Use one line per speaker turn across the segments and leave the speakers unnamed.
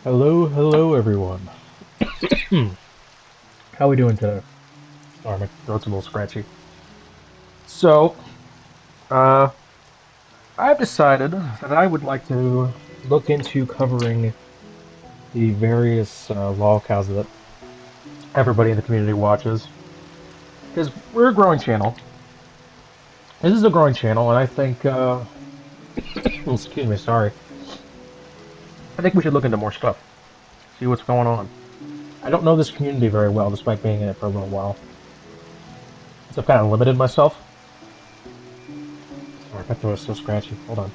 Hello everyone. How we doing today? Sorry, my throat's a little scratchy. So, uh, I've decided that I would like to look into covering the various lolcows that everybody in the community watches, because we're a growing channel. This is a growing channel, and I think, excuse me, sorry. I think we should look into more stuff, see what's going on. I don't know this community very well, despite being in it for a little while, so I've kind of limited myself. Sorry, my throat is so scratchy. Hold on.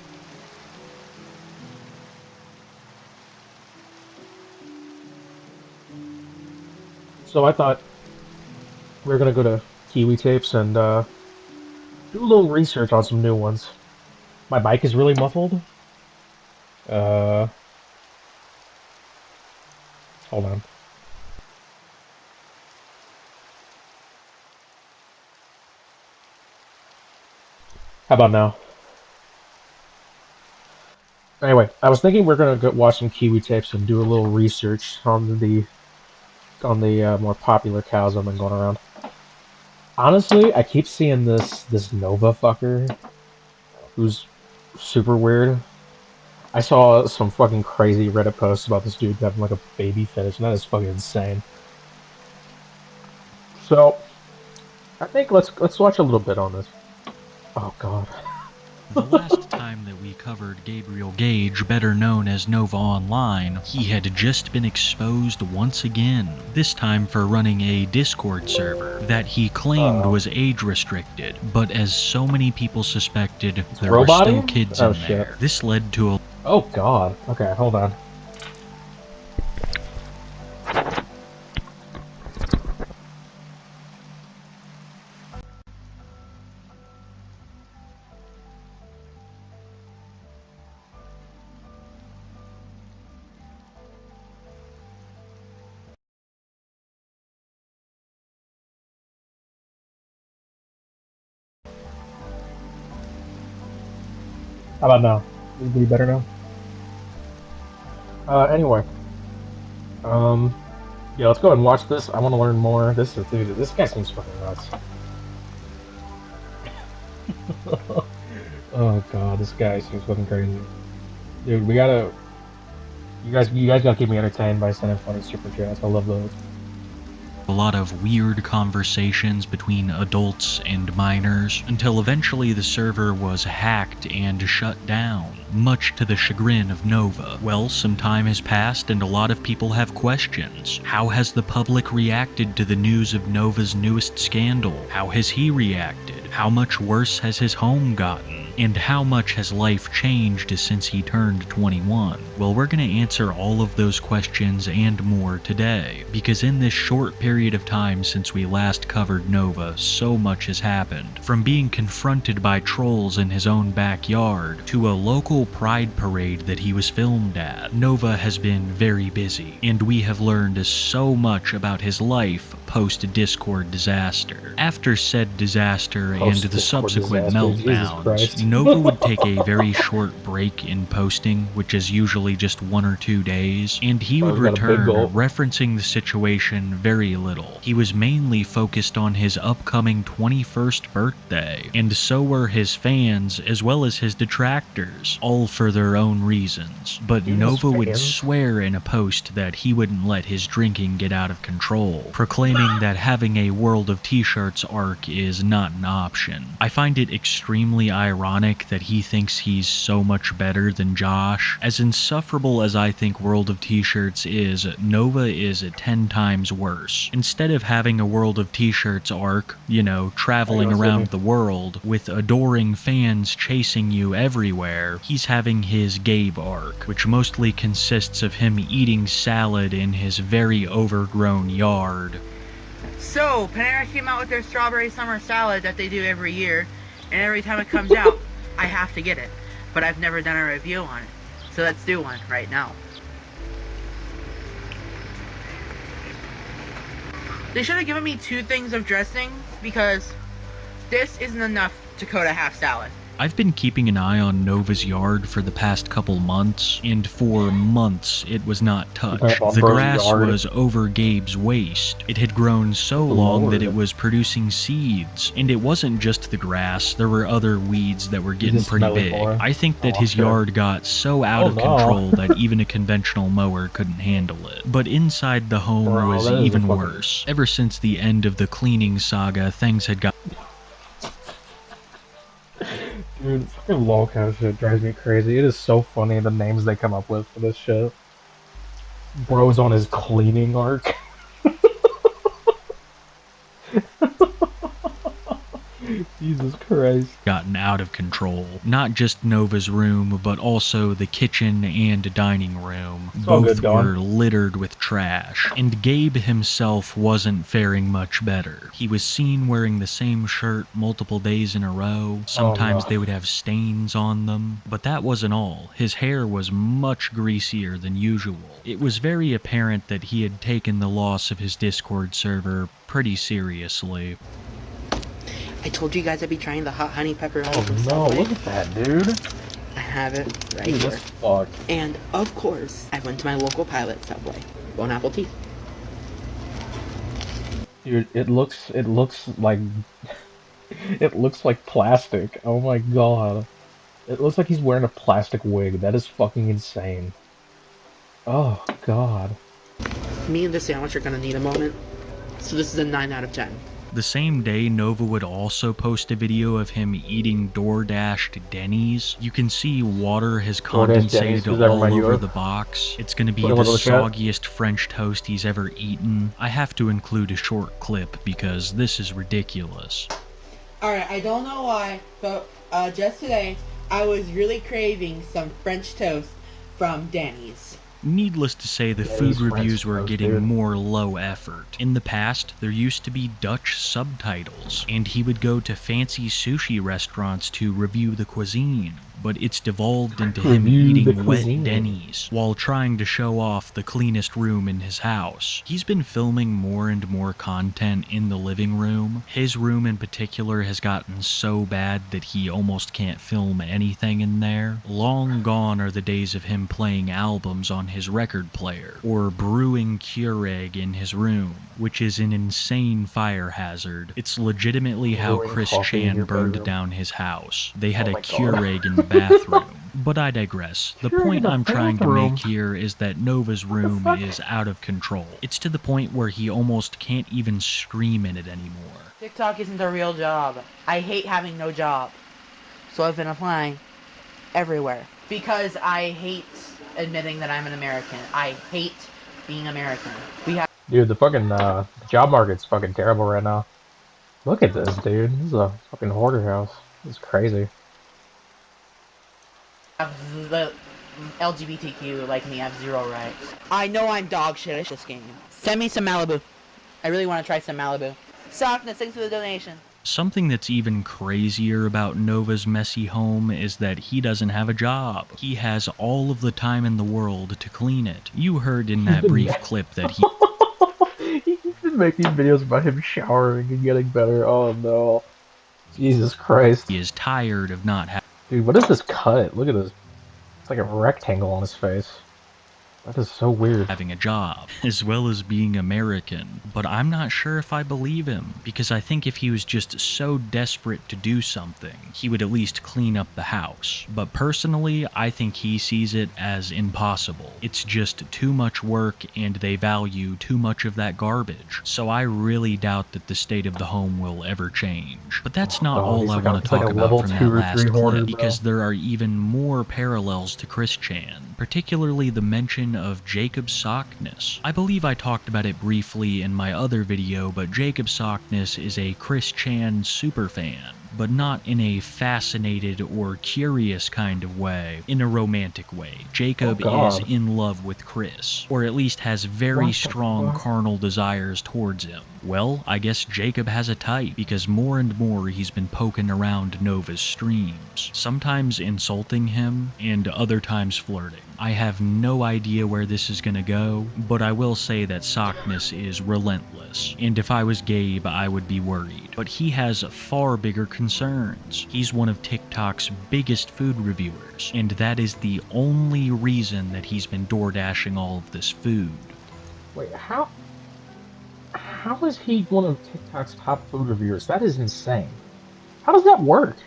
So I thought we were gonna go to KiwiTapes and do a little research on some new ones. My mic is really muffled. Uh, Hold on. How about now? Anyway, I was thinking we're gonna go watch some KiwiTapes and do a little research on the more popular cows that have been going around. Honestly, I keep seeing this Nova fucker who's super weird. I saw some fucking crazy Reddit posts about this dude having like a baby fetish, and that is fucking insane. So I think let's watch a little bit on this. Oh god.
The last time that we covered Gabriel Gage, better known as Nova Online, he had just been exposed once again, this time for running a Discord server that he claimed was age restricted, but as so many people suspected, there were still
Robot-y?
kids
Oh
in
shit.
there. This led to a
Oh god. Okay, hold on. How about now? Is it better now? Anyway. Um, yeah, let's go ahead and watch this. I want to learn more. Dude, this guy seems fucking nuts. Oh god, this guy seems fucking crazy. Dude, you guys gotta keep me entertained by sending funny super chats. I love those.
lot of weird conversations between adults and minors, until eventually the server was hacked and shut down, much to the chagrin of Nova. Well, some time has passed and a lot of people have questions. How has the public reacted to the news of Nova's newest scandal? How has he reacted? How much worse has his home gotten? And how much has life changed since he turned 21? Well, we're going to answer all of those questions and more today, because in this short period of time since we last covered Nova, so much has happened. From being confronted by trolls in his own backyard, to a local pride parade that he was filmed at, Nova has been very busy, and we have learned so much about his life post-Discord disaster. After said disaster and the subsequent meltdowns, Nova would take a very short break in posting, which is usually just 1 or 2 days, and he would return referencing the situation very little. He was mainly focused on his upcoming 21st birthday, and so were his fans as well as his detractors, all for their own reasons. But Nova would swear in a post that he wouldn't let his drinking get out of control, proclaiming that having a World of T-Shirts arc is not an option. I find it extremely ironic that he thinks he's so much better than Josh. As insufferable as I think World of T-Shirts is, Nova is 10 times worse. Instead of having a World of T-Shirts arc, you know, traveling around the world, with adoring fans chasing you everywhere, he's having his Gabe arc, which mostly consists of him eating salad in his very overgrown yard.
So, Panera came out with their strawberry summer salad that they do every year, and every time it comes out, I have to get it. But I've never done a review on it. So let's do one right now. They should have given me 2 things of dressing, because this isn't enough to coat a half salad.
I've been keeping an eye on Nova's yard for the past couple months, and for months it was not touched.
on
The
Bro's
grass
yard.
was over Gabe's waist. It had grown so long that it
Lord.
was producing seeds, and it wasn't just the grass, there were other weeds that were getting
just
pretty
smell it
big.
more?
I think that
Oh,
his
good.
yard got so out
Oh,
of
no.
control that even a conventional mower couldn't handle it. But inside the home
Bro,
was
that is a
even
fucking-
worse. Ever since the end of the cleaning saga, things had got
Dude, fucking Lolcow shit drives me crazy. It is so funny the names they come up with for this shit. Bro's on his cleaning arc. Jesus Christ.
gotten out of control. Not just Nova's room, but also the kitchen and dining room.
all
Both
good, Dawn.
were littered with trash, and Gabe himself wasn't faring much better. He was seen wearing the same shirt multiple days in a row. Sometimes
no.
they would have stains on them. But that wasn't all. His hair was much greasier than usual. It was very apparent that he had taken the loss of his Discord server pretty seriously.
I told you guys I'd be trying the hot honey pepperoni
Oh
from
no,
Subway.
look at that, dude.
I have it right
Dude,
here.
that's fucked.
And of course, I went to my local pilot Subway. Bone apple tea.
Dude, it looks like it looks like plastic. Oh my god. It looks like he's wearing a plastic wig. That is fucking insane. Oh god.
Me and the sandwich are gonna need a moment. So this is a 9 out of 10.
The same day, Nova would also post a video of him eating DoorDashed Denny's. You can see water has
Denny's,
condensated
does that
all
remind you
over
of?
the box. It's gonna be
Put a
the
little chat.
soggiest French toast he's ever eaten. I have to include a short clip because this is ridiculous.
Alright, I don't know why, but just today, I was really craving some French toast from Denny's.
Needless to say, the
Yeah,
food
these French
reviews were
toast,
getting
dude.
more low effort. In the past, there used to be Dutch subtitles, and he would go to fancy sushi restaurants to review the cuisine. But it's devolved into him
Review the
eating wet
cuisine.
Denny's while trying to show off the cleanest room in his house. He's been filming more and more content in the living room. His room in particular has gotten so bad that he almost can't film anything in there. Long gone are the days of him playing albums on his record player or brewing Keurig in his room, which is an insane fire hazard. It's legitimately how
Brewing
Chris
coffee in
Chan
your
burned
bedroom.
down his house. They had
Oh
a
my God.
Keurig in the bathroom. But I digress. The
Keurig in
point
the
I'm trying to
bathroom?
make here is that Nova's room
fuck?
is out of control. It's to the point where he almost can't even stream in it anymore.
TikTok isn't a real job. I hate having no job. So I've been applying everywhere. Because I hate admitting that I'm an American. I hate being American. We have
Dude, the fucking job market's fucking terrible right now. Look at this, dude. This is a fucking hoarder house. This is crazy.
the LGBTQ like me have zero rights. I know I'm dog shit at this game. Send me some Malibu. I really want to try some Malibu. Sockness, thanks for the donation.
Something that's even crazier about Nova's messy home is that he doesn't have a job. He has all of the time in the world to clean it. You heard in that brief clip that
He's been making videos about him showering and getting better. Oh no. Jesus Christ.
he is tired of not having
Dude, what is this cut? Look at this. It's like a rectangle on his face. That is so weird.
a job, as well as being American. But I'm not sure if I believe him, because I think if he was just so desperate to do something, he would at least clean up the house. But personally, I think he sees it as impossible. It's just too much work, and they value too much of that garbage. So I really doubt that the state of the home will ever change. But that's not
Oh,
all
he's
I
like
want
a-
to
he's like
talk
a
about
level
from
2
that
or
last
3 hoarder,
clip,
bro.
because there are even more parallels to Chris Chan, particularly the mention of Jacob Sockness. I believe I talked about it briefly in my other video, but Jacob Sockness is a Chris Chan superfan, but not in a fascinated or curious kind of way, in a romantic way. Jacob
Oh,
is
God.
in love with Chris, or at least has very
What the
strong
fuck?
carnal desires towards him. Well, I guess Jacob has a type, because more and more he's been poking around Nova's streams, sometimes insulting him, and other times flirting. I have no idea where this is gonna go, but I will say that Sockness is relentless, and if I was Gabe, I would be worried. But he has far bigger concerns concerns. He's one of TikTok's biggest food reviewers, and that is the only reason that he's been door dashing all of this food.
Wait, how is he one of TikTok's top food reviewers? That is insane. How does that work?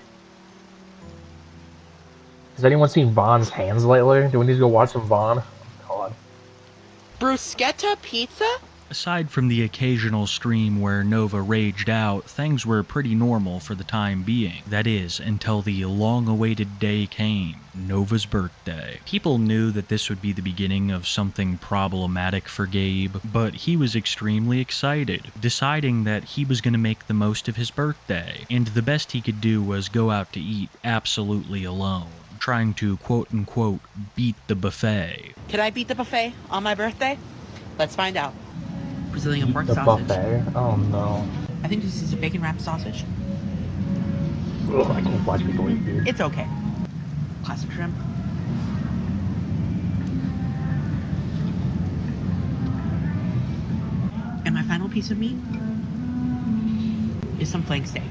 Has anyone seen Vaughn's hands lately? Do we need to go watch some Vaughn? Oh, God.
Bruschetta pizza?
Aside from the occasional stream where Nova raged out, things were pretty normal for the time being. That is, until the long-awaited day came, Nova's birthday. People knew that this would be the beginning of something problematic for Gabe, but he was extremely excited, deciding that he was going to make the most of his birthday, and the best he could do was go out to eat absolutely alone, trying to quote-unquote beat the buffet.
Can I beat the buffet on my birthday? Let's find out. Brazilian pork
The
sausage.
buffet? Oh, no.
I think this is a bacon wrapped sausage.
Ugh, I can't watch people eat, dude.
It's okay. Classic shrimp. And my final piece of meat is some flank steak.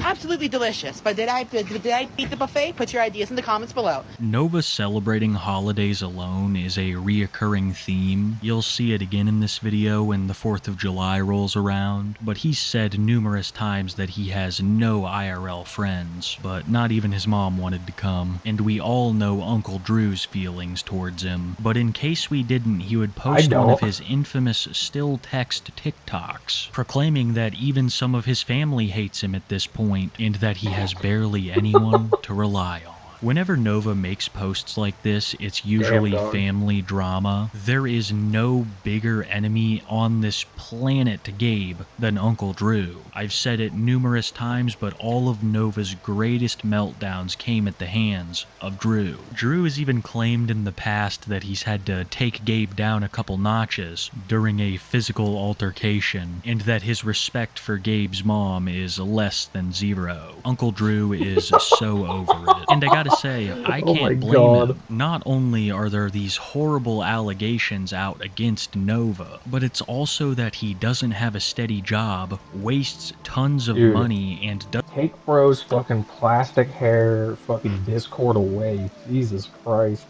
Absolutely delicious, but did I beat the buffet? Put your ideas in the comments below.
Nova celebrating holidays alone is a reoccurring theme. You'll see it again in this video when the 4th of July rolls around, but he's said numerous times that he has no IRL friends, but not even his mom wanted to come, and we all know Uncle Drew's feelings towards him. But in case we didn't, he would post one of his infamous still text TikToks, proclaiming that even some of his family hates him at this point, and that he has barely anyone to rely on. Whenever Nova makes posts like this, it's usually family drama. There is no bigger enemy on this planet to Gabe than Uncle Drew. I've said it numerous times, but all of Nova's greatest meltdowns came at the hands of Drew. Drew has even claimed in the past that he's had to take Gabe down a couple notches during a physical altercation, and that his respect for Gabe's mom is less than zero. Uncle Drew is so over it. And I gotta say, I can't blame him. Not only are there these horrible allegations out against Nova, but it's also that he doesn't have a steady job, wastes tons of money, and
take bro's fucking plastic hair fucking Discord away. Jesus Christ.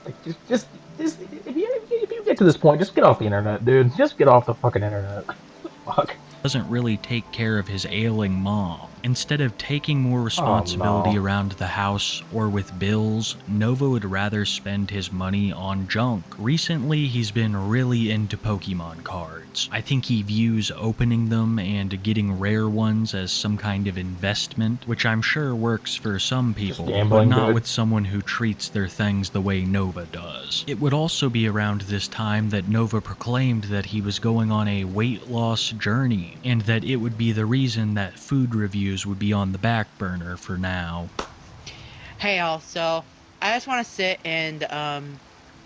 Like, just if you get to this point, just get off the internet, dude. Just get off the fucking internet. Fuck.
Doesn't really take care of his ailing mom. Instead of taking more responsibility around the house or with bills, Nova would rather spend his money on junk. Recently, he's been really into Pokemon cards. I think he views opening them and getting rare ones as some kind of investment, which I'm sure works for some people, but not with someone who treats their things the way Nova does. It would also be around this time that Nova proclaimed that he was going on a weight loss journey, and that it would be the reason that food reviews would be on the back burner for now.
Hey y'all, so I just want to sit and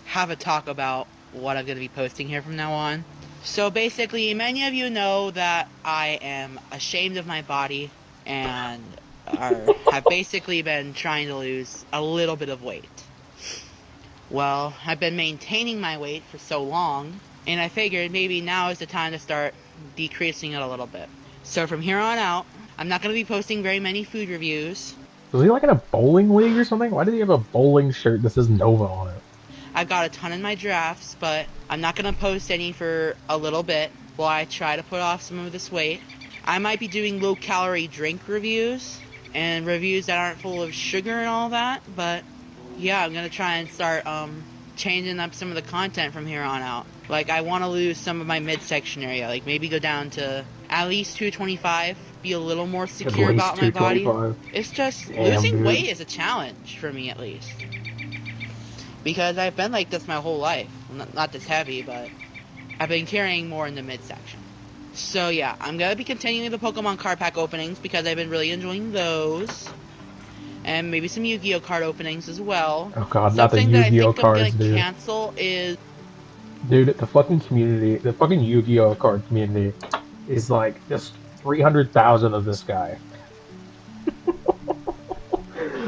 have a talk about what I'm going to be posting here from now on. So basically, many of you know that I am ashamed of my body and have basically been trying to lose a little bit of weight. Well, I've been maintaining my weight for so long, and I figured maybe now is the time to start decreasing it a little bit. So from here on out, I'm not going to be posting very many food reviews.
Was he like in a bowling league or something? Why did he have a bowling shirt that says Nova on it?
I've got a ton in my drafts, but I'm not going to post any for a little bit while I try to put off some of this weight. I might be doing low-calorie drink reviews and reviews that aren't full of sugar and all that, but yeah, I'm going to try and start changing up some of the content from here on out. Like, I want to lose some of my midsection area, like maybe go down to at least 225, be a little more secure about my body. It's just, losing weight is a challenge for me, at least. Because I've been like this my whole life. Not this heavy, but I've been carrying more in the midsection. So yeah, I'm going to be continuing the Pokemon card pack openings because I've been really enjoying those. And maybe some Yu-Gi-Oh card openings as well.
Oh god, not the Yu-Gi-Oh cards, dude.
Something that I think I'm going to cancel is...
Dude, the fucking community, the fucking Yu-Gi-Oh card community is like just 300,000 of this guy.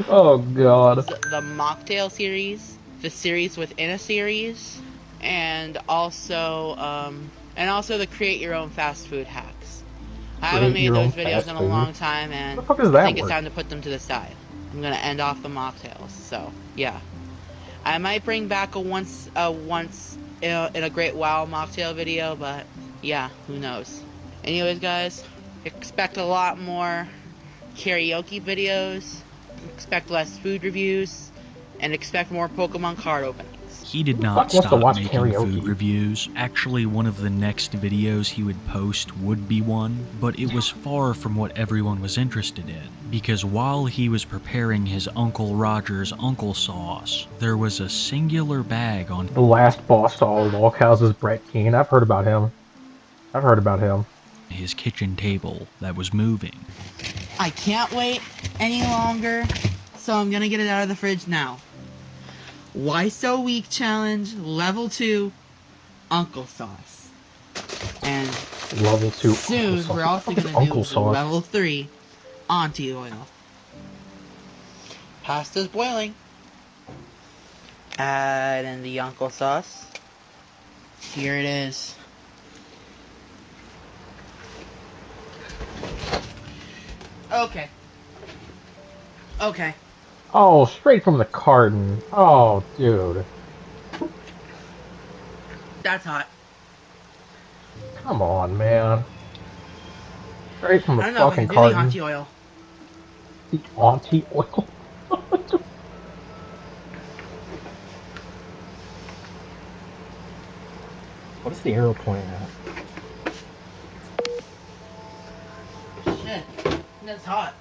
Oh god.
The Mocktail series, the series within a series, and also the create your own fast food hacks. I haven't
Create
made
your own
those videos
fast
in a
food.
long time, and
How the fuck does
I
that
think it's
work?
time to put them to the side. I'm gonna end off the mocktails, so yeah. I might bring back a once in a great while mocktail video, but yeah, who knows. Anyways, guys, expect a lot more karaoke videos, expect less food reviews, and expect more Pokemon card openings.
He did
Who the
not
fuck wants to
stop
watch
making food
karaoke?
reviews. Actually, one of the next videos he would post would be one, but it was far from what everyone was interested in. Because while he was preparing his Uncle Roger's Uncle Sauce, there was a singular bag on
The last boss to all Lolcows is Brett Keane. I've heard about him. I've heard about him.
his kitchen table that was moving.
I can't wait any longer, so I'm gonna get it out of the fridge now. Why So Weak Challenge, Level 2, Uncle Sauce. And
Level 2
soon
Uncle Sauce.
we're
What
also
the fuck is
gonna
Uncle
do
Sauce?
Level 3, Auntie Oil. Pasta's boiling. Add in the Uncle Sauce. Here it is. Okay. Okay.
Oh, straight from the carton. Oh, dude.
That's hot.
Come on, man. Straight from the
I don't know if I
fucking
can do the
carton.
Auntie Oil.
The Auntie Oil. What is the arrow pointing at?
Shit. That's hot.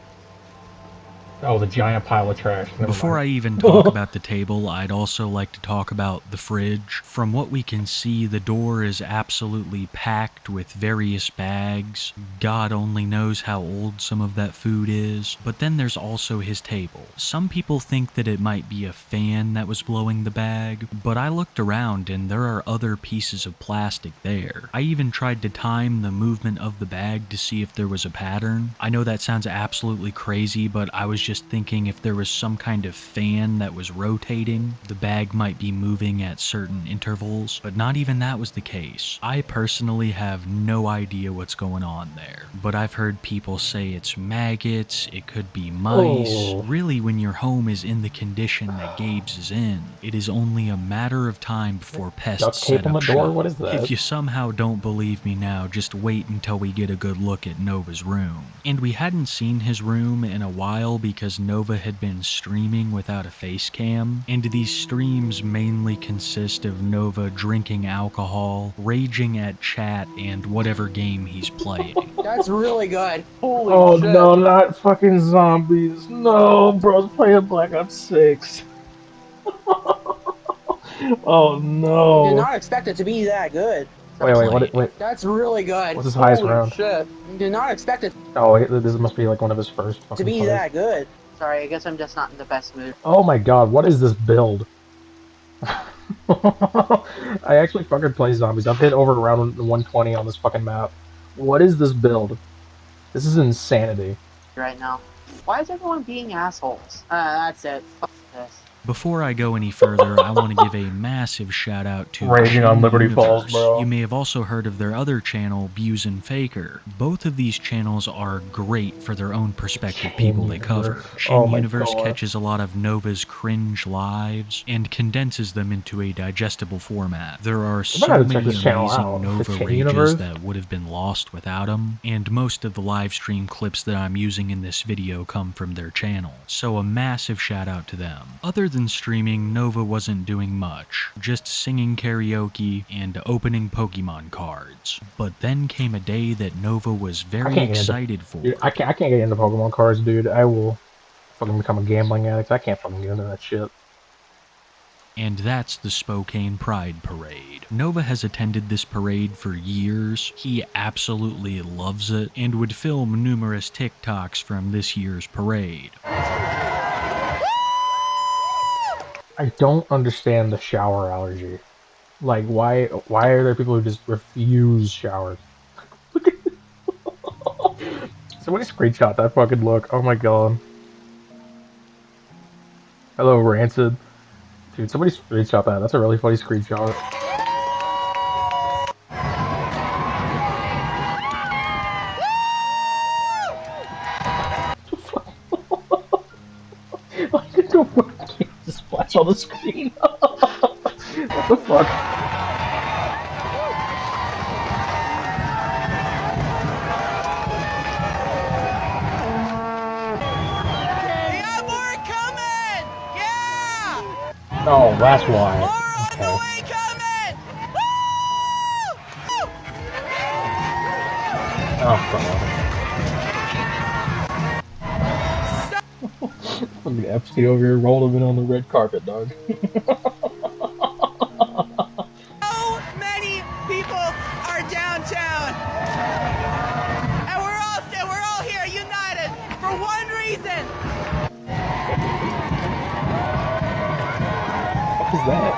Oh, the giant pile of trash. Never
Before I
mind.
even talk about the table, I'd also like to talk about the fridge. From what we can see, the door is absolutely packed with various bags. God only knows how old some of that food is. But then there's also his table. Some people think that it might be a fan that was blowing the bag, but I looked around and there are other pieces of plastic there. I even tried to time the movement of the bag to see if there was a pattern. I know that sounds absolutely crazy, but I was just thinking if there was some kind of fan that was rotating, the bag might be moving at certain intervals, but not even that was the case. I personally have no idea what's going on there, but I've heard people say it's maggots, it could be mice.
Oh.
Really, when your home is in the condition that Gabe's is in, it is only a matter of time before pests
Duct
set
tape on
up
the door?
shop.
What is that?
If you somehow don't believe me now, just wait until we get a good look at Nova's room. And we hadn't seen his room in a while because Nova had been streaming without a face cam, and these streams mainly consist of Nova drinking alcohol, raging at chat, and whatever game he's playing.
That's really good. Holy
Oh
shit.
no, not fucking zombies. No, bro's playing Black Ops 6. Oh
Did
no.
not expect it to be that good.
Wait.
That's really good.
What's his highest
Holy
round?
shit. Did not expect it
Oh, wait, this must be like one of his first
to
fucking
be
plays.
that good. Sorry, I guess I'm just not in the best mood.
Oh my god, what is this build? I actually fucking play zombies. I've hit over around 120 on this fucking map. What is this build? This is insanity.
Right now. Why is everyone being assholes? That's it. Fuck this.
Before I go any further, I want to give a massive shout out to
Raging on Liberty
Universe.
Falls, bro.
You may have also heard of their other channel, Views and Faker. Both of these channels are great for their own perspective people they cover. Shin
Oh my
Universe
God.
catches a lot of Nova's cringe lives and condenses them into a digestible format. There are so
gotta check
many
this channel
amazing
out.
Nova
The Shin
rages
Universe?
that would have been lost without him, and most of the live stream clips that I'm using in this video come from their channel. So a massive shout out to them. Other than streaming, Nova wasn't doing much, just singing karaoke and opening Pokemon cards. But then came a day that Nova was very
can't get into-
excited for.
Dude, I can't get into Pokemon cards, dude. I will fucking become a gambling addict. I can't fucking get into that shit.
And that's the Spokane Pride Parade. Nova has attended this parade for years. He absolutely loves it and would film numerous TikToks from this year's parade.
I don't understand the shower allergy. Like, why are there people who just refuse showers? Look at somebody screenshot that fucking look. Oh my god. Hello, Rancid. Dude, somebody screenshot that. That's a really funny screenshot. Flash on the screen. What the fuck?
We got more coming! Yeah!
Oh, that's why.
More on the
Okay.
way coming! Woo!
Oh god. Fucking FC over here rolling in on the red carpet, dog.
So many people are downtown, and we're all here united for one reason.
What is that?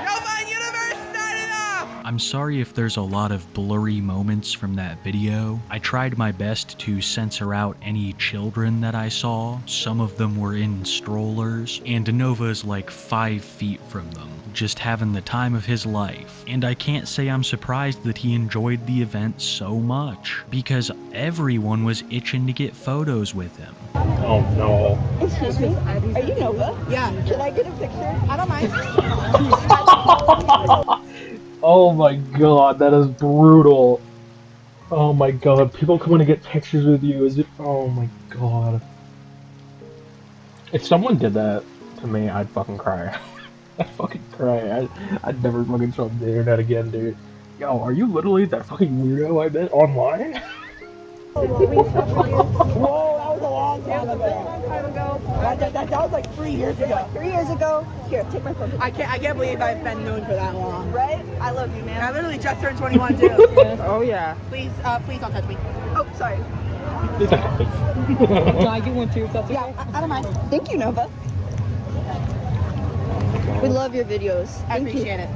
Nova Universe signing off.
I'm sorry if there's a lot of blurry moments from that video. I tried my best to censor out any children that I saw. Some of them were in strollers, and Nova's like 5 feet from them, just having the time of his life. And I can't say I'm surprised that he enjoyed the event so much, because everyone was itching to get photos with him.
Oh no.
Excuse me, are you Nova? Yeah. Can I get a picture? I don't mind.
Oh my god, that is brutal. Oh my god, people coming to get pictures with you is it? Oh my god. If someone did that to me, I'd fucking cry. I'd fucking cry. I'd never fucking show up the internet again, dude. Yo, are you literally that fucking weirdo I met online?
Whoa, that was a long time ago. That was like 3 years ago. 3 years ago. Here, take my phone. I can't believe I've been known for that long. Right? I love you, man. I literally just turned 21 too. Oh yeah. Please don't touch me. Oh, sorry.
Can I get one too? If that's okay?
Yeah, I don't mind. Thank you, Nova. We love your videos.
I appreciate it.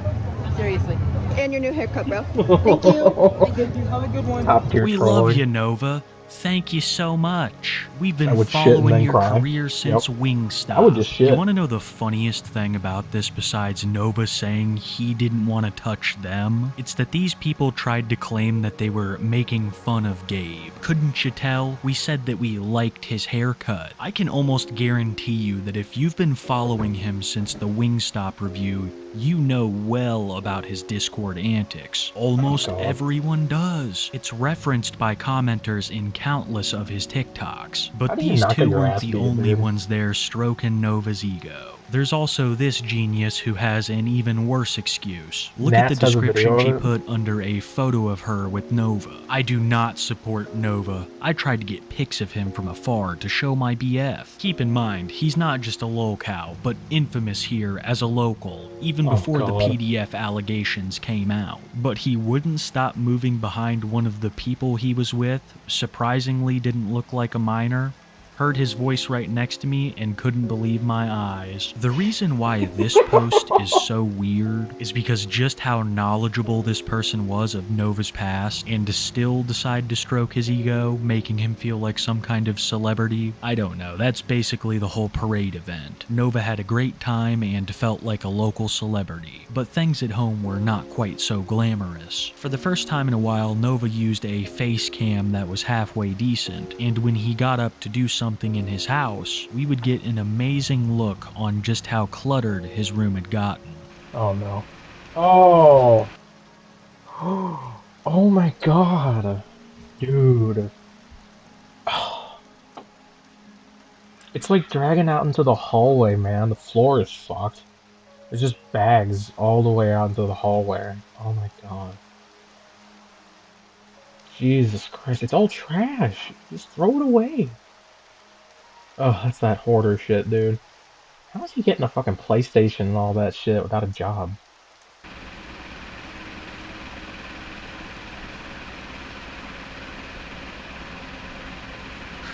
Seriously.
And your new haircut, bro. Thank you.
Have a good one.
Top tier
We
trolling.
love you, Nova. Thank you so much. We've
I
been
would shit and
following
then
your
cry.
career since
Yep.
Wingstop.
I would just shit.
You want to know the funniest thing about this besides Nova saying he didn't want to touch them? It's that these people tried to claim that they were making fun of Gabe. Couldn't you tell? We said that we liked his haircut. I can almost guarantee you that if you've been following him since the Wingstop review, you know well about his Discord antics. Almost
God.
everyone does. It's referenced by commenters in countless of his TikToks.
How
But
do you
these
not get
two
your
weren't
ass
the
beat,
only
dude?
ones there stroking Nova's ego. There's also this genius who has an even worse excuse. Look at the
Nats has a
description
video
she
of it.
put under a photo of her with Nova. I do not support Nova. I tried to get pics of him from afar to show my BF. Keep in mind, he's not just a Lolcow, but infamous here as a local, even
Oh,
before the
God.
PDF allegations came out. But he wouldn't stop moving behind one of the people he was with, surprisingly didn't look like a minor. Heard his voice right next to me and couldn't believe my eyes. The reason why this post is so weird is because just how knowledgeable this person was of Nova's past and to still decide to stroke his ego, making him feel like some kind of celebrity. I don't know, that's basically the whole parade event. Nova had a great time and felt like a local celebrity, but things at home were not quite so glamorous. For the first time in a while, Nova used a face cam that was halfway decent, and when he got up to do something in his house, we would get an amazing look on just how cluttered his room had gotten.
Oh no. Oh. Oh my god. Dude. It's like dragging out into the hallway, man. The floor is fucked. There's just bags all the way out into the hallway. Oh my god. Jesus Christ, it's all trash. Just throw it away. Oh, that's that hoarder shit, dude. How is he getting a fucking PlayStation and all that shit without a job?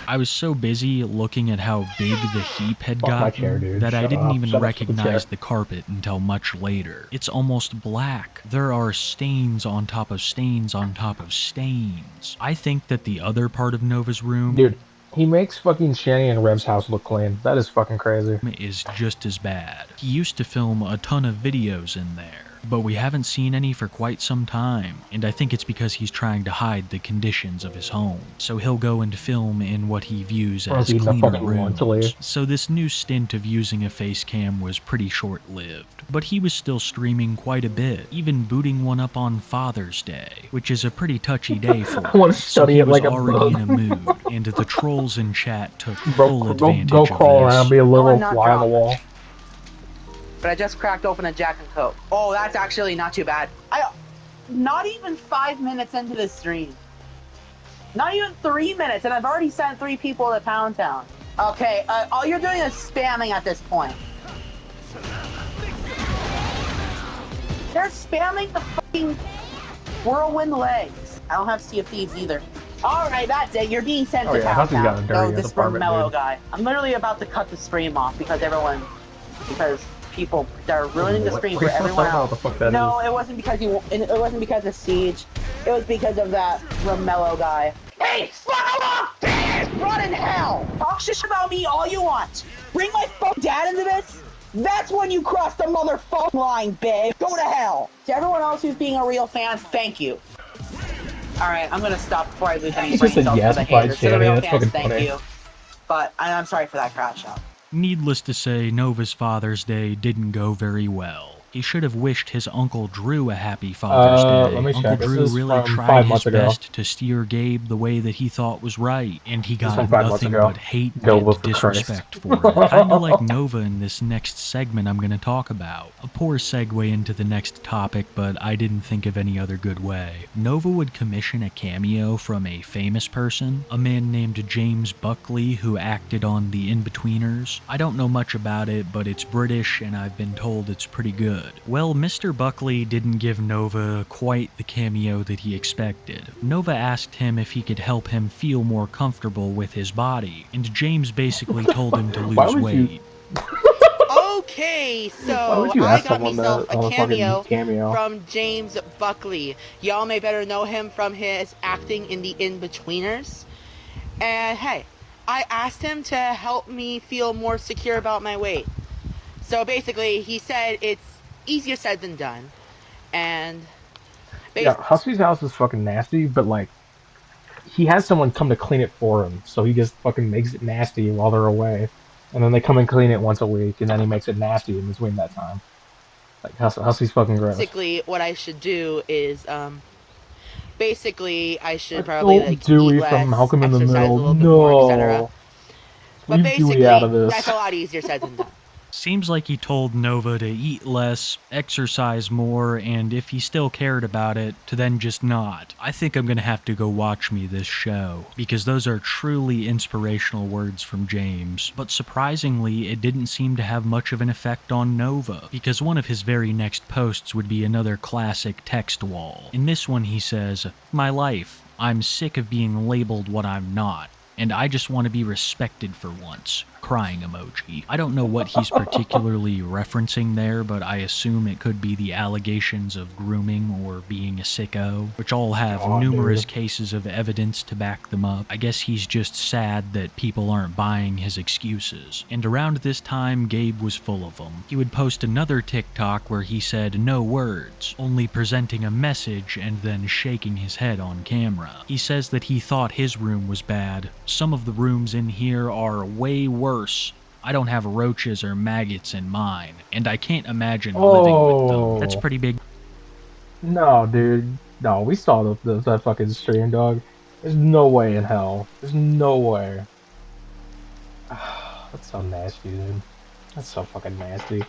I was so busy looking at how big the heap had
Fuck my
gotten
chair, dude.
that I
Shut
didn't
up.
even
Shut up, fucking
recognize
chair.
the carpet until much later. It's almost black. There are stains on top of stains on top of stains. I think that the other part of Nova's room
Dude, he makes fucking Shanny and Rev's house look clean. That is fucking crazy.
is just as bad. He used to film a ton of videos in there. but we haven't seen any for quite some time, and I think it's because he's trying to hide the conditions of his home. So he'll go and film in what he views
Or is
as
he eating a
cleaner
fucking lunch later?
rooms. So this new stint of using a face cam was pretty short-lived, but he was still streaming quite a bit, even booting one up on Father's Day, which is a pretty touchy day for
I want
him.
to
So
study
he
it
was
like a
already in a
bug.
mood, and the trolls in chat took
Bro,
full
go
advantage
crawl
of
around,
this.
be a
No,
literal
I'm not
fly on the
drunk.
wall.
But I just cracked open a Jack and Coke. Oh, that's actually not too bad. Not even 5 minutes into the stream. Not even 3 minutes, and I've already sent 3 people to Pound Town. Okay, all you're doing is spamming at this point. They're spamming the fucking whirlwind legs. I don't have Sea of Thieves either. Alright, that's it. You're being sent
Oh
to
yeah,
Pound
Hussey's got a
Town.
dirty
This
apartment,
mellow
dude.
guy. I'm literally about to cut the stream off because they're ruining the stream for everyone else.
What the fuck that
No,
is.
it wasn't because it wasn't because of Siege. It was because of that Romello guy. Hey, fuck off, bitch! Run in hell! Talk shit about me all you want. Bring my fucking dad into this? That's when you cross the motherfucking line, babe. Go to hell. To everyone else who's being a real fan, thank you. Alright, I'm gonna stop before I lose any
He's
brain
just a
cells for the
yes-ified
haters. To the
Shanny,
real
that's
fans,
fucking
thank
funny.
you. But I'm sorry for that crash out.
Needless to say, Nova's Father's Day didn't go very well. He should have wished his Uncle Drew a happy Father's Day.
Let me
Uncle
check. This
Drew
is
really
from
tried
5
his
months ago.
best to steer Gabe the way that he thought was right, and he
This is
got
from 5 months
nothing
ago.
but hate
Nova,
and
for Christ.
disrespect for it. Kinda like Nova in this next segment I'm gonna talk about. A poor segue into the next topic, but I didn't think of any other good way. Nova would commission a cameo from a famous person, a man named James Buckley who acted on The In-Betweeners. I don't know much about it, but it's British and I've been told it's pretty good. Well, Mr. Buckley didn't give Nova quite the cameo that he expected. Nova asked him if he could help him feel more comfortable with his body, and James basically told him to
Why
lose
would you-
weight.
Okay,
Why
so
would you
I
ask
got
someone
myself
that on
a
a fucking
cameo
cameo?
from James Buckley. Y'all may better know him from his acting in The In-Betweeners. And hey, I asked him to help me feel more secure about my weight. So basically, he said it's easier said than done. And
Yeah, Hussey's house is fucking nasty, but like, he has someone come to clean it for him, so he just fucking makes it nasty while they're away. And then they come and clean it once a week, and then he makes it nasty in between that time. Like, Hussey's fucking gross.
basically, what I should do is, basically, I should
Like,
probably,
don't
like,
Dewey
eat less,
from Malcolm in the
exercise a
Middle.
little bit more, etc.
No.
But
Leave
basically,
Dewey out of this.
that's a lot easier said than done.
Seems like he told Nova to eat less, exercise more, and if he still cared about it, to then just not. I think I'm gonna have to go watch me this show, because those are truly inspirational words from James. But surprisingly, it didn't seem to have much of an effect on Nova, because one of his very next posts would be another classic text wall. In this one he says, "My life. I'm sick of being labeled what I'm not. And I just want to be respected for once." Crying emoji. I don't know what he's particularly referencing there, but I assume it could be the allegations of grooming or being a sicko, which all have
Oh,
numerous
dude.
cases of evidence to back them up. I guess he's just sad that people aren't buying his excuses. And around this time, Gabe was full of them. He would post another TikTok where he said no words, only presenting a message and then shaking his head on camera. He says that he thought his room was bad. Some of the rooms in here are way worse. I don't have roaches or maggots in mine, and I can't imagine living with them. That's pretty big.
No, dude. No, we saw that fucking stream, dog. There's no way in hell. There's no way. That's so nasty, dude. That's so fucking nasty.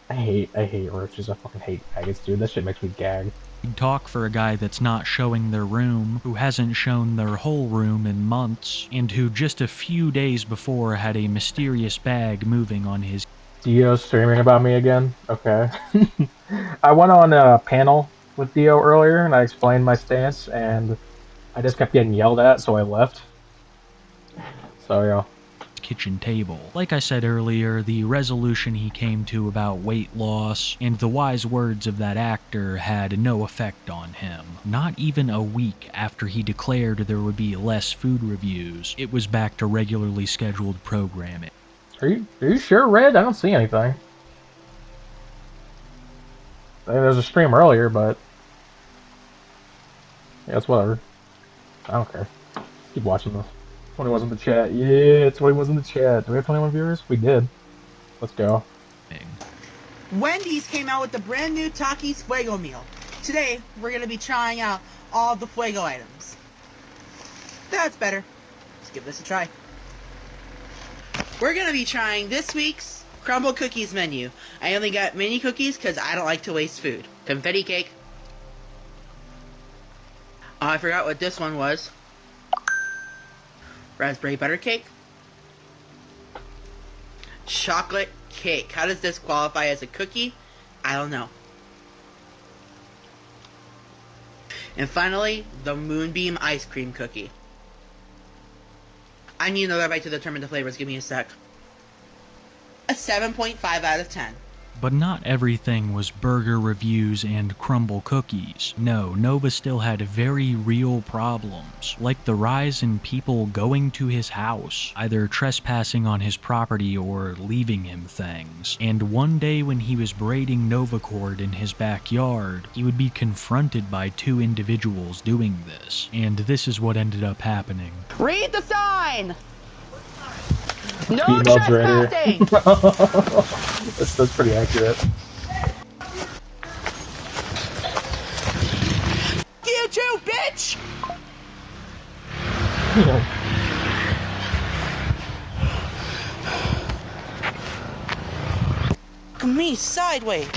I hate roaches. I fucking hate maggots, dude. That shit makes me gag.
Talk for a guy that's not showing their room, who hasn't shown their whole room in months, and who just a few days before had a mysterious bag moving on his.
Dio streaming about me again? Okay. I went on a panel with Dio earlier, and I explained my stance, and I just kept getting yelled at, so I left. So, yeah.
Kitchen table. Like I said earlier, the resolution he came to about weight loss and the wise words of that actor had no effect on him. Not even a week after he declared there would be less food reviews, it was back to regularly scheduled programming.
Are you sure, Red? I don't see anything. I mean, there was a stream earlier, but yeah, it's whatever. I don't care. Keep watching this. 21's in the chat. Yeah, 21's in the chat. Do we have 21 viewers? We did. Let's go.
Wendy's came out with the brand new Takis Fuego meal. Today, we're going to be trying out all of the Fuego items. That's better. Let's give this a try. We're going to be trying this week's Crumble Cookies menu. I only got mini cookies because I don't like to waste food. Confetti cake. Oh, I forgot what this one was. Raspberry butter cake. Chocolate cake. How does this qualify as a cookie? I don't know. And finally, the Moonbeam ice cream cookie. I need another bite to determine the flavors. Give me a sec. A 7.5 out of 10.
But not everything was burger reviews and crumble cookies. No, Nova still had very real problems, like the rise in people going to his house, either trespassing on his property or leaving him things. And one day when he was braiding Nova cord in his backyard, he would be confronted by two individuals doing this. And this is what ended up happening.
Read the sign! No
Female dreader.
trespassing!
That's pretty accurate.
You too, bitch! Look at me sideways.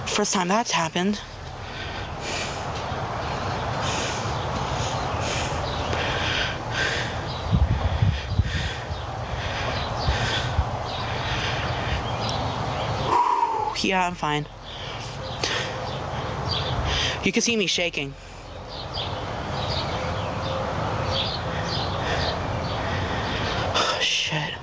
First time that's happened. Yeah, I'm fine. You can see me shaking. Oh, shit.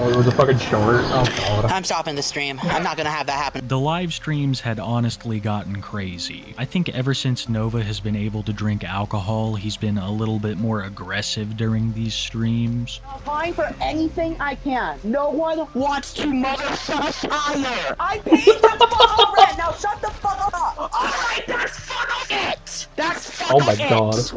Oh, it was a fucking short. Oh god.
I'm stopping the stream. I'm not gonna have that happen.
The live streams had honestly gotten crazy. I think ever since Nova has been able to drink alcohol, he's been a little bit more aggressive during these streams.
Applying for anything I can. No one wants to motherfucker fire. I paid the fuck rent. Now shut the fuck up. Alright, that's fucking it. That's fucking
Oh my god.
it.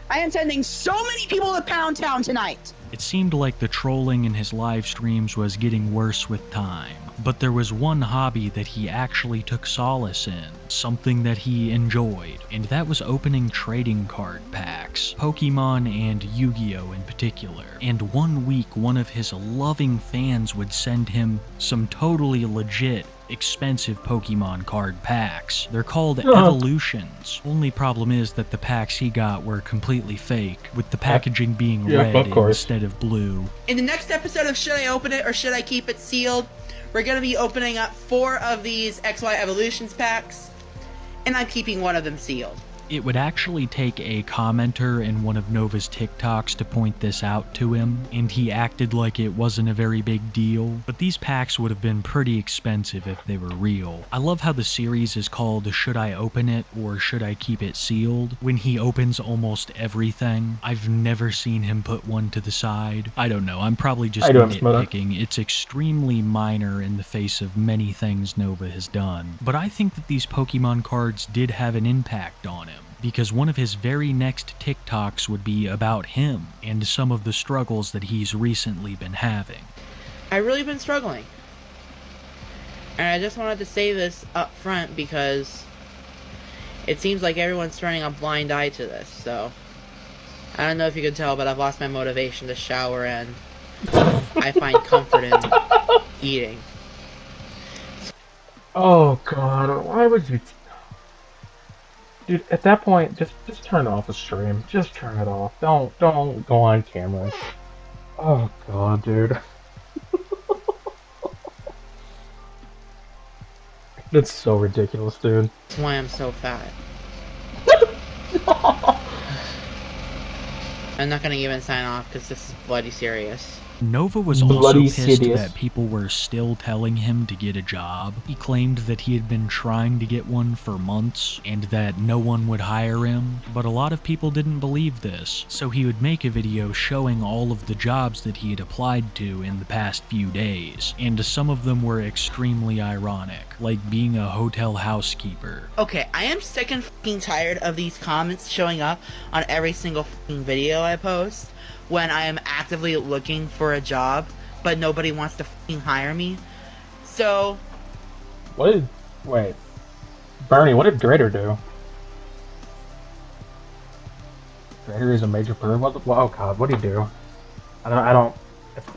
I am sending so many people to Pound Town tonight.
It seemed like the trolling in his live streams was getting worse with time. But there was one hobby that he actually took solace in, something that he enjoyed, and that was opening trading card packs, Pokemon and Yu-Gi-Oh! In particular. And one week, one of his loving fans would send him some totally legit, expensive Pokemon card packs. They're called Evolutions. Only problem is that the packs he got were completely fake, with the packaging being red instead of blue.
In the next episode of Should I Open It or Should I Keep It Sealed, we're going to be opening up 4 of these XY Evolutions packs, and I'm keeping one of them sealed.
It would actually take a commenter in one of Nova's TikToks to point this out to him, and he acted like it wasn't a very big deal, but these packs would have been pretty expensive if they were real. I love how the series is called Should I Open It or Should I Keep It Sealed? When he opens almost everything, I've never seen him put one to the side. I don't know, I'm probably just nitpicking. It's extremely minor in the face of many things Nova has done, but I think that these Pokemon cards did have an impact on him, because one of his very next TikToks would be about him and some of the struggles that he's recently been having.
I've really been struggling. And I just wanted to say this up front because it seems like everyone's turning a blind eye to this, so I don't know if you can tell, but I've lost my motivation to shower and I find comfort in eating.
Oh god, why would you... Dude, at that point, just turn off the stream. Just turn it off. Don't go on camera. Oh god, dude. That's so ridiculous, dude.
That's why I'm so fat. I'm not gonna even sign off because this is bloody serious.
Nova was also
Bloody
pissed
serious.
that people were still telling him to get a job. He claimed that he had been trying to get one for months and that no one would hire him, but a lot of people didn't believe this, so he would make a video showing all of the jobs that he had applied to in the past few days, and some of them were extremely ironic, like being a hotel housekeeper.
Okay, I am sick and fucking tired of these comments showing up on every single fucking video I post when I am actively looking for a job, but nobody wants to fucking hire me. So...
Wait. Bernie, what did Drader do? Drader is a major player? Oh god, what did he do? I don't...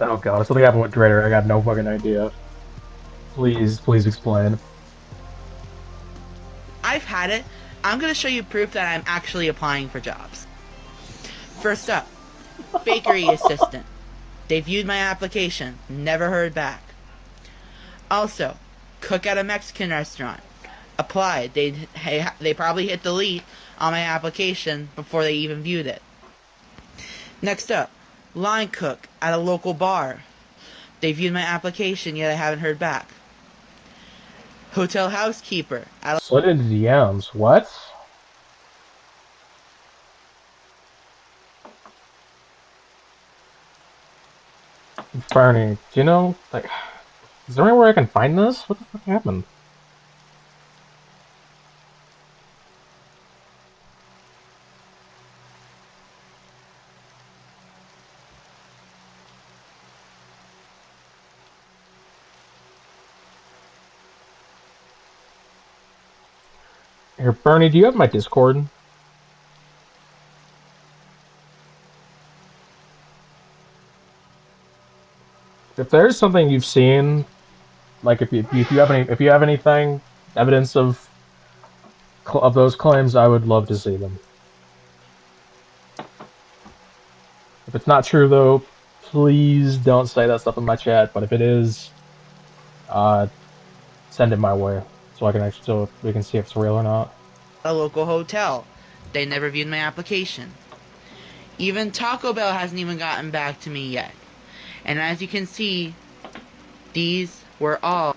Oh god, if something happened with Drader, I got no fucking idea. Please explain.
I've had it. I'm gonna show you proof that I'm actually applying for jobs. First up, bakery assistant. They viewed my application, never heard back. Also, cook at a Mexican restaurant. Applied. They probably hit delete on my application before they even viewed it. Next up, line cook at a local bar. They viewed my application, yet I haven't heard back. Hotel housekeeper at a...
Slid into DMs. What? Bernie, do you know, like, is there anywhere I can find this? What the fuck happened? Here, Bernie, do you have my Discord? If there's something you've seen, like if you have anything, evidence of those claims, I would love to see them. If it's not true though, please don't say that stuff in my chat. But if it is, send it my way so I can actually so we can see if it's real or not.
a local hotel. They never viewed my application. Even Taco Bell hasn't even gotten back to me yet. And as you can see, these were all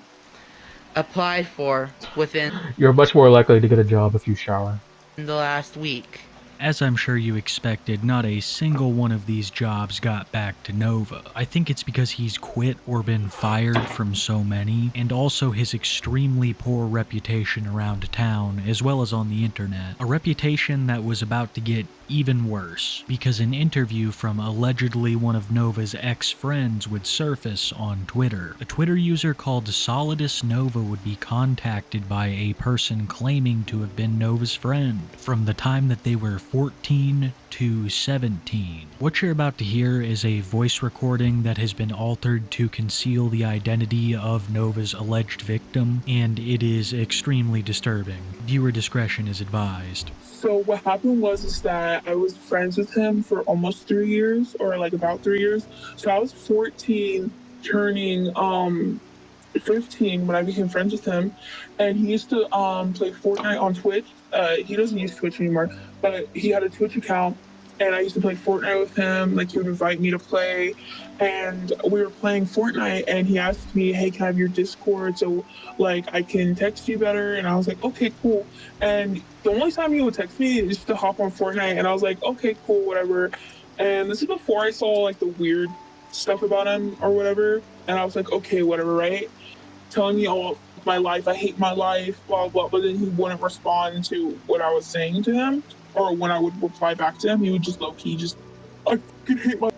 applied for within
You're much more likely to get a job if you shower.
the last week.
As I'm sure you expected, not a single one of these jobs got back to Nova. I think it's because he's quit or been fired from so many, and also his extremely poor reputation around town as well as on the internet. A reputation that was about to get even worse, because an interview from allegedly one of Nova's ex-friends would surface on Twitter. A Twitter user called Solidus Nova would be contacted by a person claiming to have been Nova's friend from the time that they were 14 to 17. What you're about to hear is a voice recording that has been altered to conceal the identity of Nova's alleged victim, and it is extremely disturbing. Viewer discretion is advised.
So what happened was is that I was friends with him for almost 3 years, or like about 3 years. So I was 14 turning 15 when I became friends with him, and he used to play Fortnite on Twitch. He doesn't use Twitch anymore, but he had a Twitch account, and I used to play Fortnite with him. Like, he would invite me to play, and we were playing Fortnite, and he asked me, hey, can I have your Discord so like I can text you better? And I was like, okay, cool. And the only time he would text me is just to hop on Fortnite, and I was like, okay, cool, whatever. And this is before I saw like the weird stuff about him or whatever, and I was like, okay, whatever, right? Telling me all my life, I hate my life, blah, blah, but then he wouldn't respond to what I was saying to him, or when I would reply back to him, he would just low-key just, I fucking hate my...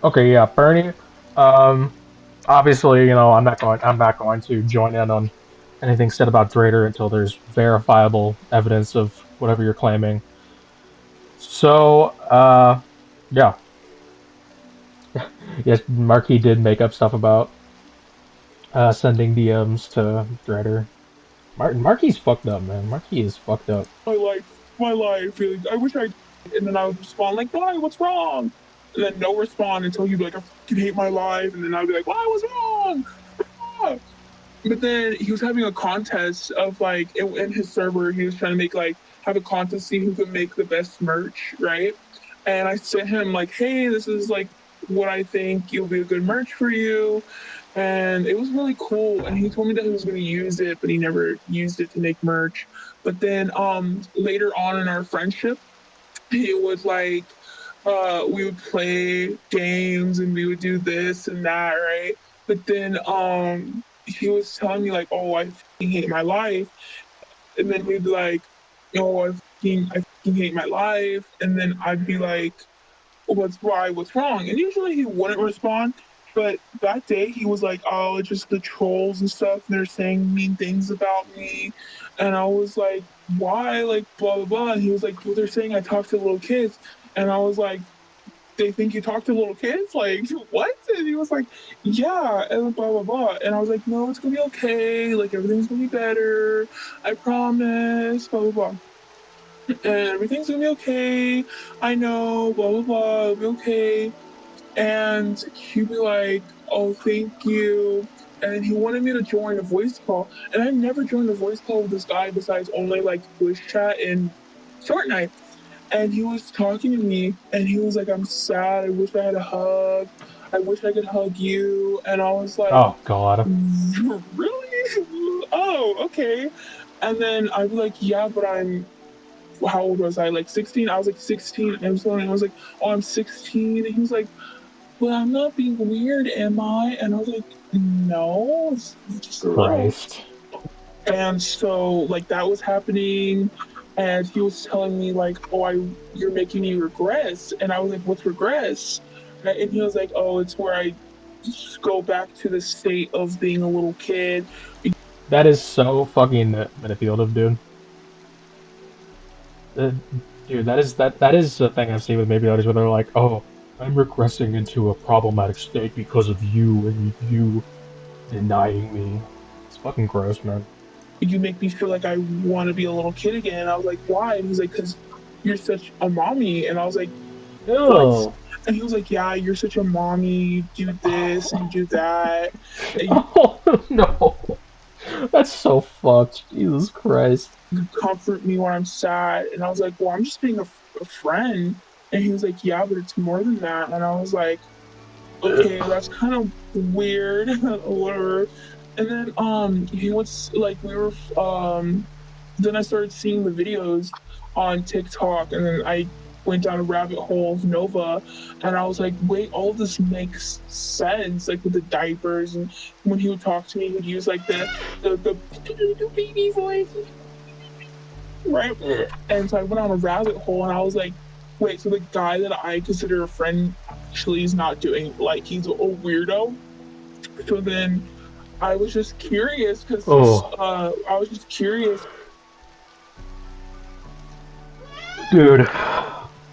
Okay, yeah, Bernie. Obviously, you know, I'm not going to join in on anything said about Drader until there's verifiable evidence of whatever you're claiming. So, yeah. Yes, Marquis did make up stuff about sending DMs to Drader. Marquis fucked up, man. Marquis is fucked up.
My life, really, I wish I did. And then I would respond like, why, what's wrong? And then no respond until you'd be like, I fucking hate my life, and then I'd be like, why, what's wrong? Ah. But then he was having a contest of like in his server. He was trying to make like have a contest, see who could make the best merch, right? And I sent him like, hey, this is like what I think you'll be a good merch for you. And it was really cool. And he told me that he was going to use it, but he never used it to make merch. But then later on in our friendship, he would like we would play games and we would do this and that, right? But then he was telling me like, oh, I fucking hate my life. And then he'd be like, oh, I fucking hate my life. And then I'd be like, what's wrong? And usually he wouldn't respond. But that day he was like, oh, it's just the trolls and stuff. And they're saying mean things about me. And I was like, why? Like, blah, blah, blah. And he was like, well, they're saying I talk to little kids. And I was like, they think you talk to little kids? Like, what? And he was like, yeah, and blah, blah, blah. And I was like, no, it's gonna be okay. Like, everything's gonna be better. I promise, blah, blah, blah. And everything's gonna be okay. I know, blah, blah, blah, it'll be okay. And he'd be like, oh, thank you. And then he wanted me to join a voice call. And I've never joined a voice call with this guy besides only like voice chat and Fortnite. And he was talking to me and he was like, I'm sad. I wish I had a hug. I wish I could hug you. And I was like,
Oh God.
really? Oh, okay. And then I'd be like, yeah, but how old was I? Like 16? I was like 16. And I was like, oh, I'm 16. And he was like, well, I'm not being weird, am I? And I was like, no, it's just a little.
Christ.
And so like that was happening, and he was telling me like, oh, you're making me regress. And I was like, what's regress? And he was like, oh, it's where I just go back to the state of being a little kid.
That is so fucking manipulative, dude. Uh, Dude, that is the thing I've seen with maybe others where they're like, oh, I'm regressing into a problematic state because of you and you denying me. It's fucking gross, man.
You make me feel like I want to be a little kid again. And I was like, why? And he's like, because you're such a mommy. And I was like, what?
Ew.
And he was like, yeah, you're such a mommy. You do this and you do that. And
Oh no. That's so fucked. Jesus Christ.
you comfort me when I'm sad. And I was like, well, I'm just being a friend. And he was like, yeah, but it's more than that. And I was like, okay, that's kind of weird. Whatever. And then he was like, we were then I started seeing the videos on TikTok, and then I went down a rabbit hole of Nova, and I was like, wait, all of this makes sense, like with the diapers, and when he would talk to me, he would use like the baby voice, right? And so I went on a rabbit hole, and I was like, wait, so the guy that I consider a friend actually is not doing, like, he's a weirdo. So then I was just curious because
Oh,
I was just curious.
dude.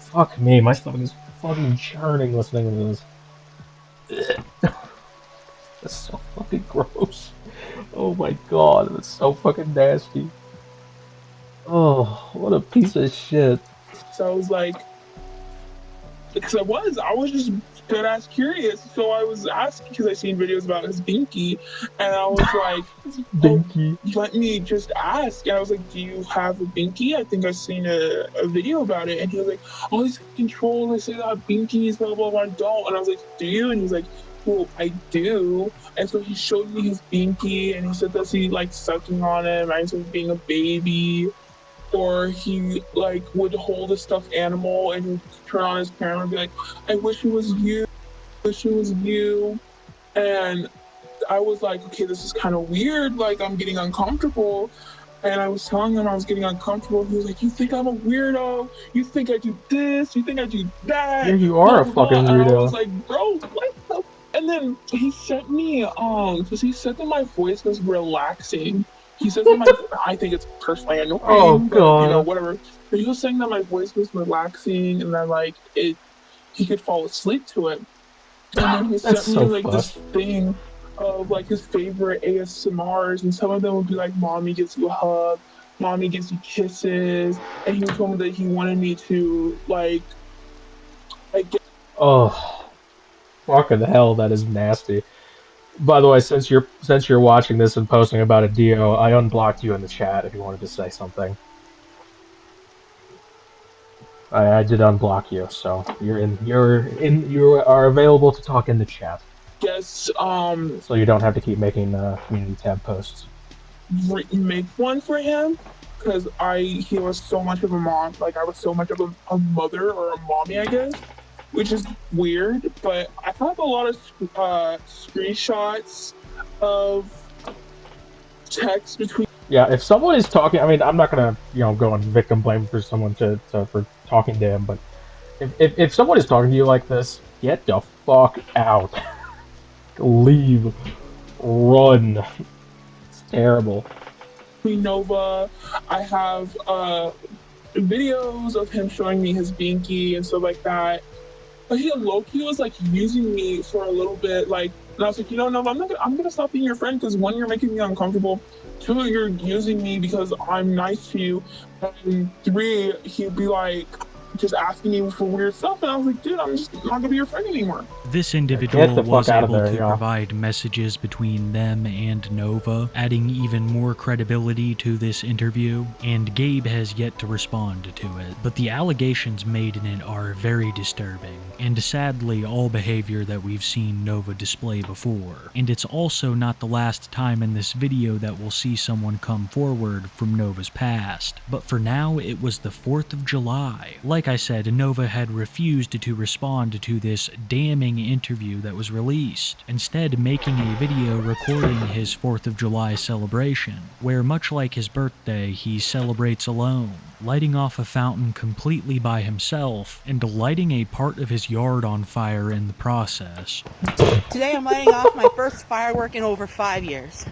Fuck me, my stomach is fucking churning listening to this. That's so fucking gross. Oh my god, that's so fucking nasty. Oh, what a piece of shit.
So I was like, because I was just dead ass curious. So I was asking because I seen videos about his binky, and I was like, oh,
Dinky.
let me just ask. And I was like, do you have a binky? I think I've seen a video about it. And he was like, oh, these fucking trolls, they say that I have binkies, blah, blah, blah, I don't. And I was like, do you? And he's like, well, I do. And so he showed me his binky, and he said that he like sucking on it, reminds him of being a baby. Or he like would hold a stuffed animal and he'd turn on his camera and be like, I wish it was you, I wish it was you. And I was like, okay, this is kind of weird, like I'm getting uncomfortable. And I was telling him I was getting uncomfortable. He was like, you think I'm a weirdo? You think I do this? You think I do
Yeah,
that?
you
Blah
are a
blah blah.
fucking
And I was
weirdo.
like, bro, what the? And then he sent me because he said that my voice was relaxing. He said that my I think it's personally
Oh
annoying, but you know,
god.
whatever. But he was saying that my voice was relaxing and that like he could fall asleep to it. And then he
That's
sent me
so
like this
fucked.
thing of like his favorite ASMRs, and some of them would be like, "Mommy gives you a hug, mommy gives you kisses," and he told me that he wanted me to like get
Oh, fucking hell, that is nasty. By the way, since you're watching this and posting about a Dio, I unblocked you in the chat if you wanted to say something. I did unblock you, so you are available to talk in the chat.
Yes,
So you don't have to keep making community tab posts.
make one for him because he was so much of a mom. Like I was so much of a mother or a mommy, I guess, which is weird. But I have a lot of screenshots of text between.
Yeah, if someone is talking, I mean, I'm not gonna go and victim blame for someone for talking to him, but if someone is talking to you like this, get the fuck out. Leave. Run. It's terrible.
Nova. I have videos of him showing me his binky and stuff like that. But he low-key was like using me for a little bit, like, and I was like, no, I'm gonna stop being your friend because one, you're making me uncomfortable. Two, you're using me because I'm nice to you. And three, he'd be like just asking me for weird stuff, and I was like, dude, I'm just not gonna be your friend anymore.
This individual was able to
y'all.
provide messages between them and Nova, adding even more credibility to this interview, and Gabe has yet to respond to it. But the allegations made in it are very disturbing, and sadly all behavior that we've seen Nova display before. And it's also not the last time in this video that we'll see someone come forward from Nova's past. But for now, it was the 4th of July. Like I said, Nova had refused to respond to this damning interview that was released, instead making a video recording his 4th of July celebration, where much like his birthday, he celebrates alone, lighting off a fountain completely by himself, and lighting a part of his yard on fire in the process.
Today I'm lighting off my first firework in over 5 years.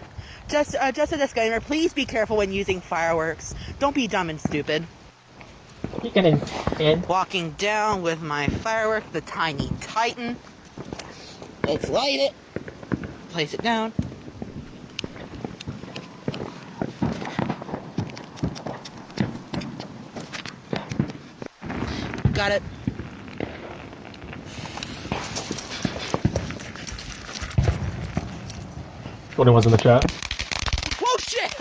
Just a disclaimer, please be careful when using fireworks. Don't be dumb and stupid.
You can
Walking down with my firework, the Tiny Titan. Let's light it. Place it down. Got it.
TwentyOne's in the chat.
Whoa, shit!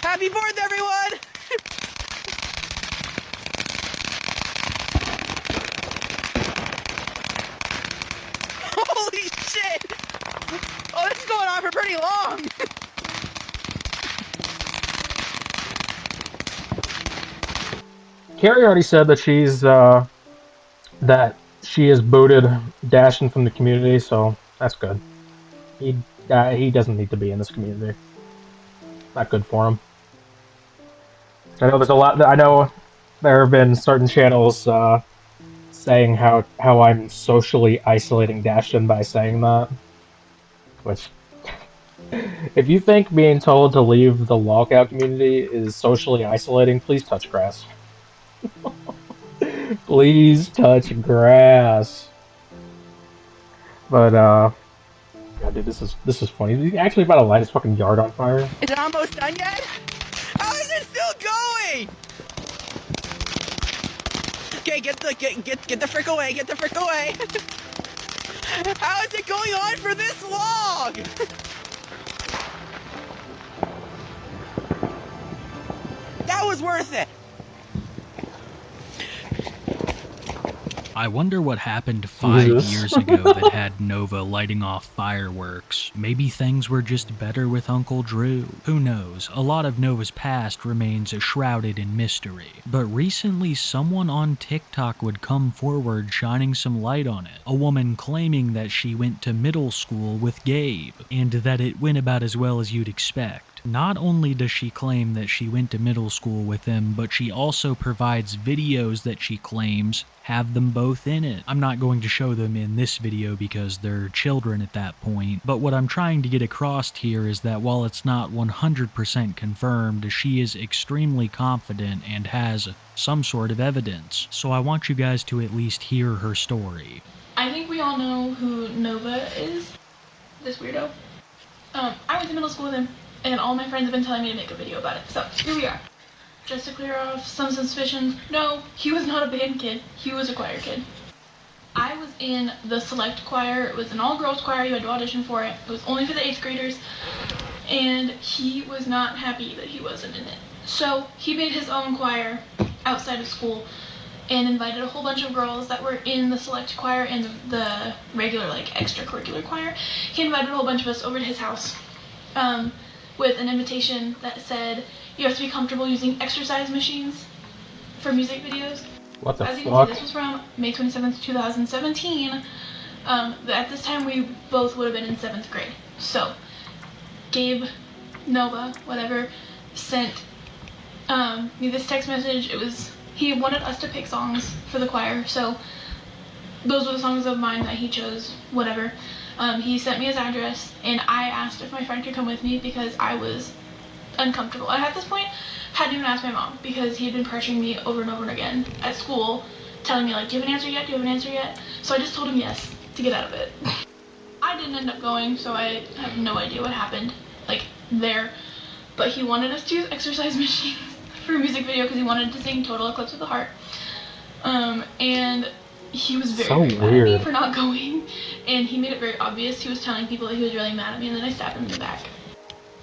Happy 4th, everyone! Holy shit! Oh, this is going on for pretty long!
Carrie already said that she is booted Dashin from the community, so that's good. He doesn't need to be in this community. Not good for him. I know there's a lot. I know there have been certain channels saying how I'm socially isolating Dashin by saying that. Which, if you think being told to leave the Lolcow community is socially isolating, please touch grass. Please touch grass. But God, dude, this is funny. He's actually about to light his fucking yard on fire.
Is it almost done yet? How is it still going? Okay, get the frick away, get the frick away. How is it going on for this long? That was worth it.
I wonder what happened 5 years ago that had Nova lighting off fireworks. Maybe things were just better with Uncle Drew. Who knows? A lot of Nova's past remains shrouded in mystery. But recently, someone on TikTok would come forward shining some light on it. A woman claiming that she went to middle school with Gabe, and that it went about as well as you'd expect. Not only does she claim that she went to middle school with him, but she also provides videos that she claims have them both in it. I'm not going to show them in this video because they're children at that point, but what I'm trying to get across here is that while it's not 100% confirmed, she is extremely confident and has some sort of evidence. So I want you guys to at least hear her story.
I think we all know who Nova is, this weirdo. I went to middle school with him, and all my friends have been telling me to make a video about it, so here we are. Just to clear off some suspicions, no, he was not a band kid, he was a choir kid. I was in the select choir. It was an all-girls choir. You had to audition for it. It was only for the 8th graders. And he was not happy that he wasn't in it. So he made his own choir outside of school and invited a whole bunch of girls that were in the select choir and the regular, like, extracurricular choir. He invited a whole bunch of us over to his house with an invitation that said, you have to be comfortable using exercise machines for music videos.
What the
As you can
fuck?
see, this was from May 27th, 2017. At this time, we both would have been in 7th grade. So, Gabe, Nova, whatever, sent me this text message. He wanted us to pick songs for the choir, so those were the songs of mine that he chose, whatever. He sent me his address, and I asked if my friend could come with me because I was uncomfortable. I, at this point, hadn't even asked my mom because he had been pressuring me over and over again at school, telling me, like, do you have an answer yet? Do you have an answer yet? So I just told him yes to get out of it. I didn't end up going, so I have no idea what happened, like, there. But he wanted us to use exercise machines for a music video because he wanted to sing Total Eclipse of the Heart. And he was very mad at me for not going, and he made it very obvious. He was telling people that he was really mad at me, and then I stabbed him in the back.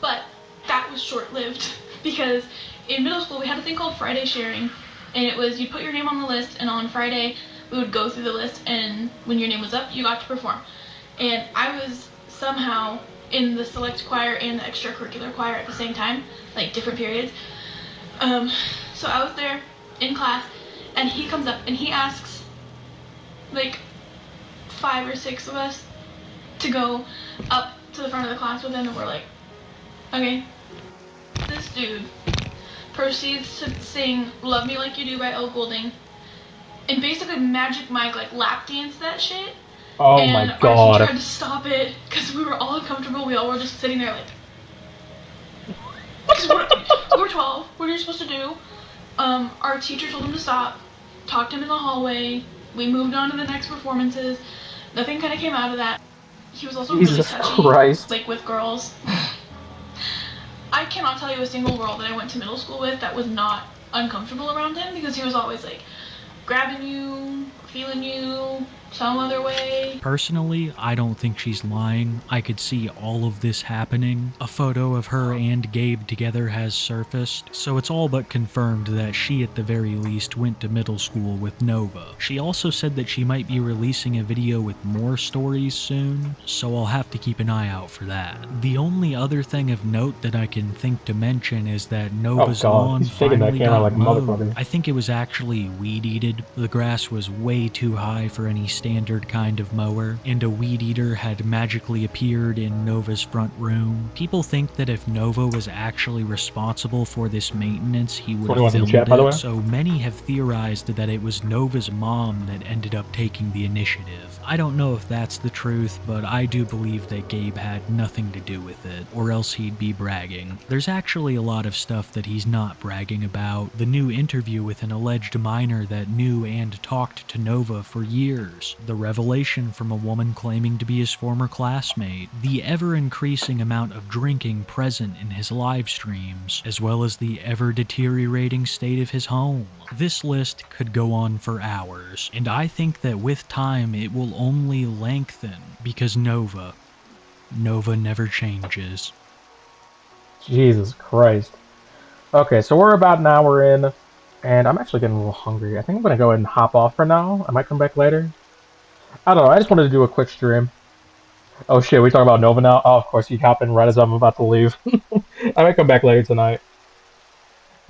But that was short-lived because in middle school we had a thing called Friday sharing, and it was you'd put your name on the list, and on Friday we would go through the list, and when your name was up, you got to perform. And I was somehow in the select choir and the extracurricular choir at the same time, like different periods. So I was there in class, and he comes up and he asks like 5 or 6 of us to go up to the front of the class with him, and we're like, okay. This dude proceeds to sing Love Me Like You Do by Elle Goulding and basically Magic Mike, like, lap dance that shit.
Oh
and
my
our
god.
teacher had to stop it because we were all uncomfortable. We all were just sitting there like, because we're 12. What are you supposed to do? Our teacher told him to stop, talked him in the hallway. We moved on to the next performances. Nothing kind of came out of that. He was also
Jesus
really touchy,
Christ.
like, with girls. I cannot tell you a single girl that I went to middle school with that was not uncomfortable around him because he was always like grabbing you, feeling you some other way.
Personally, I don't think she's lying. I could see all of this happening. A photo of her and Gabe together has surfaced, so it's all but confirmed that she at the very least went to middle school with Nova. She also said that she might be releasing a video with more stories soon, so I'll have to keep an eye out for that. The only other thing of note that I can think to mention is that Nova's lawn finally got mowed. I think it was actually weed-eated. The grass was way too high for any standard kind of mower, and a weed eater had magically appeared in Nova's front room. People think that if Nova was actually responsible for this maintenance, he would have filmed it, so many have theorized that it was Nova's mom that ended up taking the initiative. I don't know if that's the truth, but I do believe that Gabe had nothing to do with it, or else he'd be bragging. There's actually a lot of stuff that he's not bragging about. The new interview with an alleged minor that knew and talked to Nova for years, the revelation from a woman claiming to be his former classmate, the ever-increasing amount of drinking present in his live streams, as well as the ever-deteriorating state of his home. This list could go on for hours, and I think that with time it will only lengthen, because Nova never changes.
Jesus Christ. Okay, so we're about an hour in, and I'm actually getting a little hungry. I think I'm gonna go ahead and hop off for now. I might come back later. I don't know, I just wanted to do a quick stream. Oh shit, we talking about Nova now? Oh, of course, he hopped in right as I'm about to leave. I might come back later tonight.